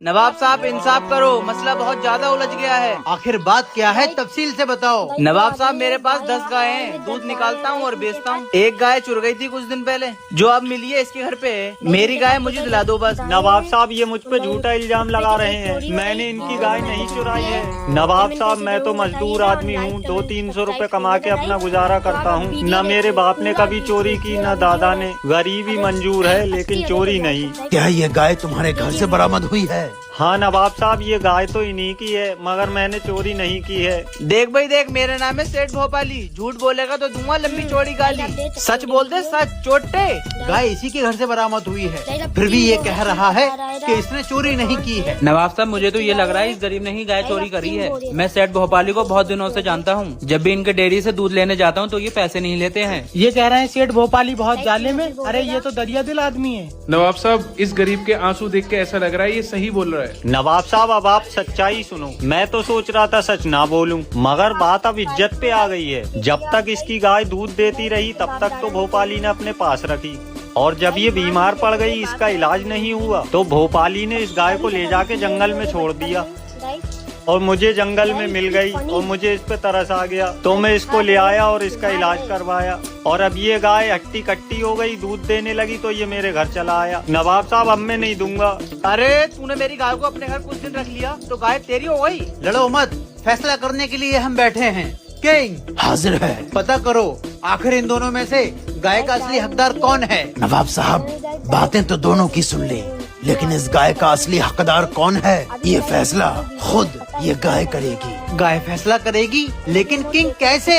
नवाब साहब इंसाफ करो, मसला बहुत ज्यादा उलझ गया है। आखिर बात क्या है, तफसील से बताओ। नवाब साहब मेरे पास 10 गाय हैं, दूध निकालता हूँ और बेचता हूँ। एक गाय चुर गई थी कुछ दिन पहले, जो अब मिली है इसके घर पे है। मेरी गाय मुझे दिला दो बस। नवाब साहब ये मुझ पे झूठा इल्जाम लगा रहे हैं, मैंने इनकी गाय नहीं चुराई है। नवाब साहब मैं तो मजदूर आदमी हूँ, 200-300 रुपए कमा के अपना गुजारा करता हूँ। न मेरे बाप ने कभी चोरी की न दादा ने। गरीबी मंजूर है लेकिन चोरी नहीं। क्या ये गाय तुम्हारे घर से बरामद हुई है? हाँ नवाब साहब ये गाय तो इन्हीं की है, मगर मैंने चोरी नहीं की है। देख भाई देख, मेरा नाम है सेठ भोपाली। झूठ बोलेगा तो दूंगा लंबी चौड़ी गाली। सच बोल दे, सच चोटे। गाय इसी के घर से बरामद हुई है, फिर भी ये कह रहा है कि इसने चोरी नहीं की है। नवाब साहब मुझे तो ये लग रहा है इस गरीब ने ही गाय चोरी करी है। मैं सेठ भोपाली को बहुत दिनों से जानता हूँ। जब भी इनके डेयरी से दूध लेने जाता हूँ तो ये पैसे नहीं लेते हैं। ये कह रहे हैं सेठ भोपाली बहुत जालिम है। अरे ये तो दरिया दिल आदमी है। नवाब साहब इस गरीब के आंसू देख के ऐसा लग रहा है ये सही बोल रहा है। नवाब साहब अब आप सच्चाई सुनो। मैं तो सोच रहा था सच ना बोलूं, मगर बात अब इज्जत पे आ गई है। जब तक इसकी गाय दूध देती रही तब तक तो भोपाली ने अपने पास रखी, और जब ये बीमार पड़ गई, इसका इलाज नहीं हुआ, तो भोपाली ने इस गाय को ले जाके जंगल में छोड़ दिया। और मुझे जंगल में मिल गई और मुझे इस पे तरस आ गया, तो मैं इसको ले आया और इसका इलाज करवाया। और अब ये गाय हट्टी कट्टी हो गई, दूध देने लगी, तो ये मेरे घर चला आया। नवाब साहब अब मैं नहीं दूंगा। अरे तूने मेरी गाय को अपने घर कुछ दिन रख लिया तो गाय तेरी हो गई। लड़ो मत, फैसला करने के लिए हम बैठे हैं। किंग हाजिर है, पता करो आखिर इन दोनों में से गाय का असली हकदार कौन है। नवाब साहब बातें तो दोनों की सुन ली, लेकिन इस गाय का असली हकदार कौन है, ये फैसला खुद ये गाय करेगी। गाय फैसला करेगी, लेकिन किंग कैसे?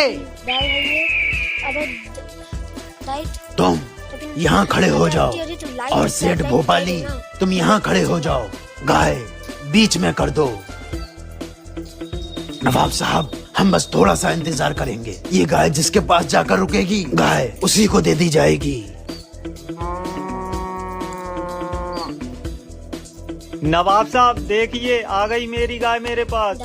तुम यहाँ खड़े हो जाओ और सेठ भोपाली तुम यहाँ खड़े हो जाओ। गाय बीच में कर दो। नवाब साहब हम बस थोड़ा सा इंतजार करेंगे। ये गाय जिसके पास जाकर रुकेगी, गाय उसी को दे दी जाएगी। नवाब साहब देखिए आ गई मेरी गाय मेरे पास।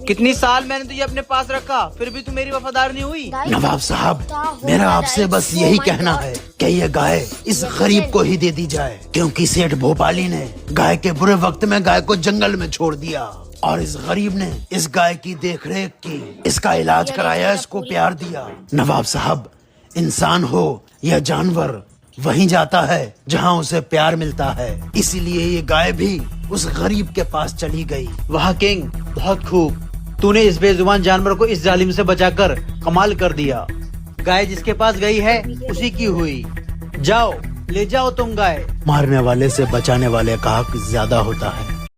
कितनी साल मैंने तुझे अपने पास रखा, फिर भी तू मेरी वफादार नहीं हुई। नवाब साहब मेरा आपसे बस यही कहना है कि ये गाय इस गरीब को ही दे दी जाए, क्योंकि सेठ भोपाली ने गाय के बुरे वक्त में गाय को जंगल में छोड़ दिया, और इस गरीब ने इस गाय की देखरेख की, इसका इलाज कराया, इसको प्यार दिया। नवाब साहब इंसान हो या जानवर, वहीं जाता है जहां उसे प्यार मिलता है। इसीलिए ये गाय भी उस गरीब के पास चली गई। वाह किंग, बहुत खूब। तूने इस बेजुबान जानवर को इस जालिम से बचाकर कमाल कर दिया। गाय जिसके पास गई है उसी की हुई। जाओ ले जाओ तुम गाय। मारने वाले से बचाने वाले का हक ज्यादा होता है।